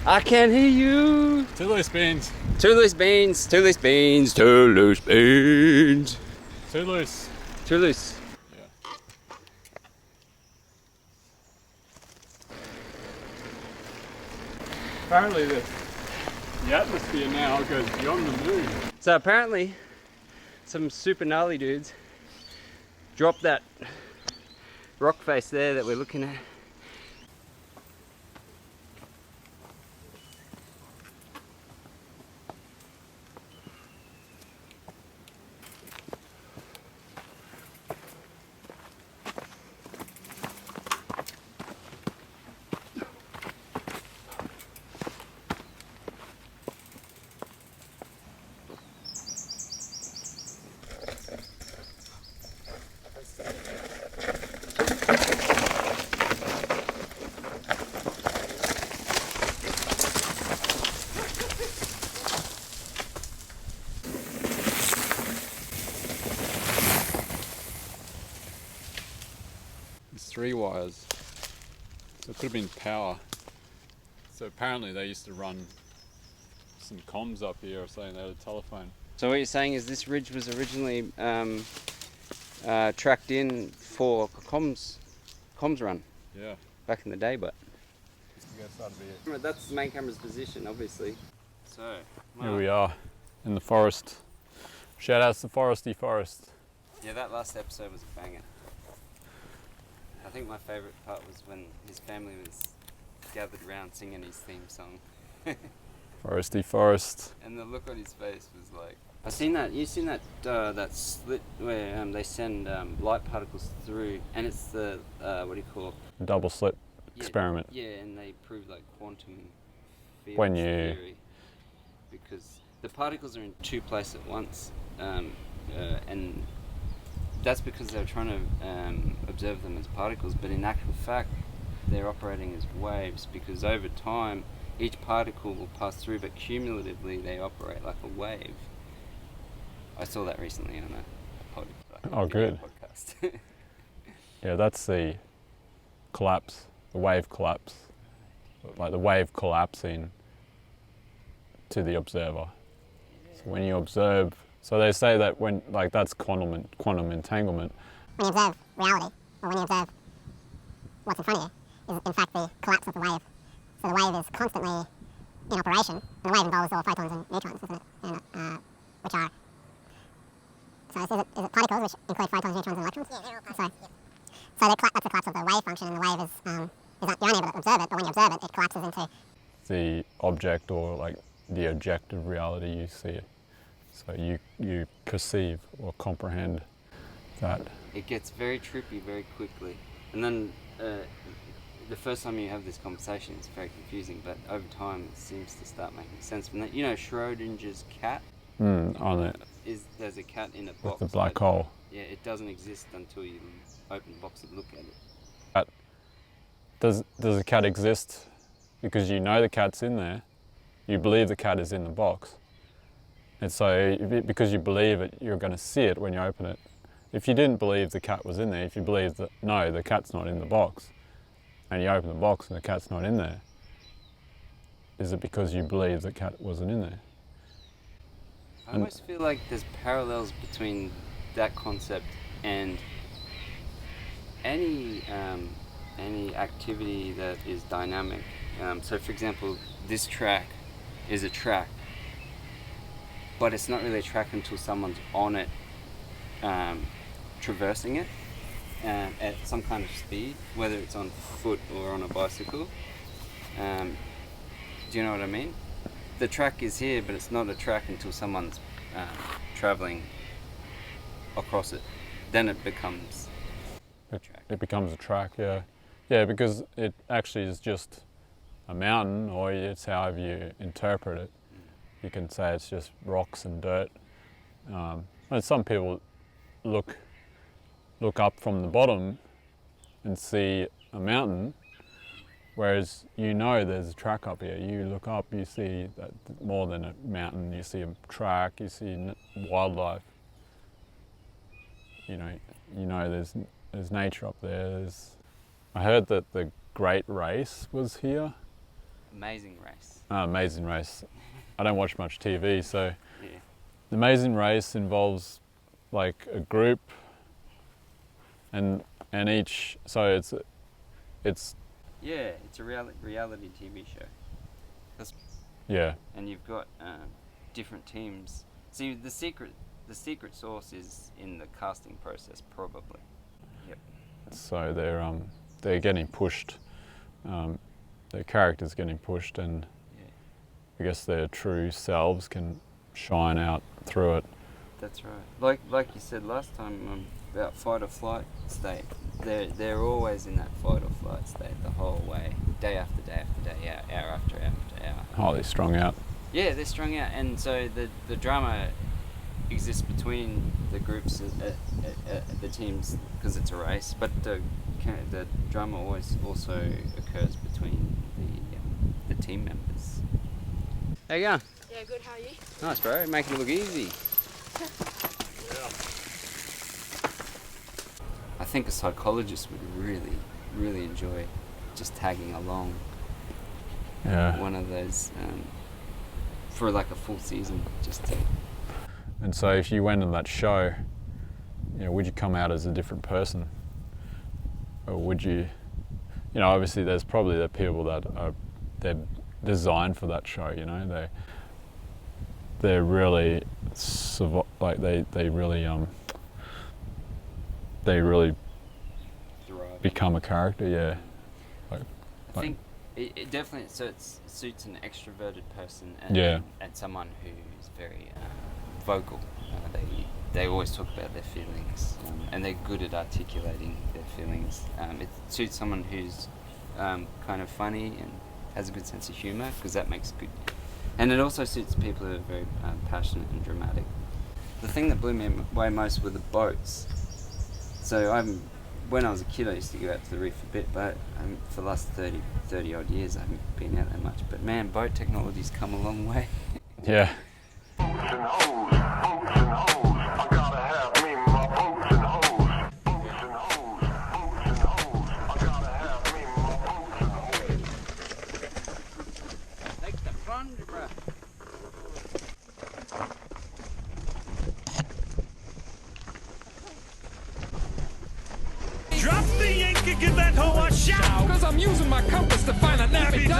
I can't hear you. Two loose beans. Two loose beans. Two loose beans. Two loose beans. Too loose. Too loose. Yeah. Apparently the atmosphere now goes beyond the moon. So apparently, some super gnarly dudes dropped that rock face there that we're looking at. There's 3 wires. So it could have been power. So apparently they used to run some comms up here or something. They had a telephone. So what you're saying is this ridge was originally tracked in for comms run Yeah. back in the day, but I guess that'd be it. that's the main camera's position, obviously. So Here we are in the forest. Shout outs to Foresty Forest. Yeah, that last episode was a banger. I think my favourite part was when his family was gathered around singing his theme song. Foresty Forest. And the look on his face was like... I've seen that, you've seen that that slit where they send light particles through, and it's the, what do you call it? Double slit experiment. Yeah, and they prove like quantum field When you... theory. Because the particles are in 2 places at once, and that's because they're trying to observe them as particles, but in actual fact they're operating as waves, because over time each particle will pass through, but cumulatively they operate like a wave. I saw that recently on a podcast. Yeah, that's the collapse, the wave collapse, like the wave collapsing to the observer. So when you observe, so they say that when, like, that's quantum entanglement. When you observe reality, or when you observe what's in front of you, is in fact the collapse of the wave. So the wave is constantly in operation, and the wave involves all photons and neutrons, isn't it? And, which are, so is it particles which include photons, neutrons and electrons? Yeah, they're all particles. So that's the collapse of the wave function, and the wave is that you're unable to observe it, but when you observe it, it collapses into The object, or like the objective reality you see it. So you perceive or comprehend that. It gets very trippy very quickly, and then the first time you have this conversation it's very confusing, but over time it seems to start making sense. From that, you know, Schrodinger's cat? On it. There's a cat in a With box. the black hole. Yeah, it doesn't exist until you open the box and look at it. Does a cat exist because you know the cat's in there? You believe the cat is in the box. And so because you believe it, you're going to see it when you open it. If you didn't believe the cat was in there, if you believe that, no, the cat's not in the box, and you open the box and the cat's not in there, is it because you believe the cat wasn't in there? I almost feel like there's parallels between that concept and any activity that is dynamic. So for example, this track is a track, but it's not really a track until someone's on it, traversing it at some kind of speed, whether it's on foot or on a bicycle. Do you know what I mean? The track is here, but it's not a track until someone's traveling across it. Then it becomes a track. It becomes a track, yeah. Yeah, because it actually is just a mountain, or it's however you interpret it. You can say it's just rocks and dirt. And some people look up from the bottom and see a mountain, whereas you know there's a track up here. You look up, you see that more than a mountain. You see a track, you see wildlife. You know there's nature up there. I heard that the Great Race was here Amazing Race. Amazing Race. I don't watch much TV, so Yeah. the Amazing Race involves like a group, and each, so it's Yeah, it's a reality TV show. yeah. And you've got different teams. See, the secret sauce is in the casting process, probably. Yep. So they're getting pushed. Their characters getting pushed, and Yeah. I guess their true selves can shine out through it. That's right. Like you said last time about fight or flight state. They're always in that fight or flight state the whole way, day after day after day, hour after hour after hour. Highly strung out. Yeah, they're strung out, and so the drama exists between the groups, the teams, because it's a race. But the drama always also occurs between the team members. How you going? Yeah, good. How are you? Nice, bro. Making it look easy. I think a psychologist would really, really enjoy just tagging along Yeah. one of those for like a full season, just to. And so if you went on that show, would you come out as a different person? Or would you, obviously there's probably the people that they're designed for that show, they're really, like they really Thrive. become a character, yeah. I think it definitely suits an extroverted person and someone who's very vocal. They always talk about their feelings, and they're good at articulating their feelings. It suits someone who's kind of funny and has a good sense of humour, because that makes good. And it also suits people who are very passionate and dramatic. The thing that blew me away most were the boats. So when I was a kid, I used to go out to the reef a bit, but for the last 30 odd years, I haven't been out that much. But man, boat technology's come a long way. Yeah. Boats and hoes, boats and hoes. I gotta have me my boats and hoes. Boats and hoes, boats and hoes. I gotta have me my boats and hoes. Take the plunge, bruh. Drop the Yankee, give that hoe a shout. Cause I'm using my compass to find a navigation.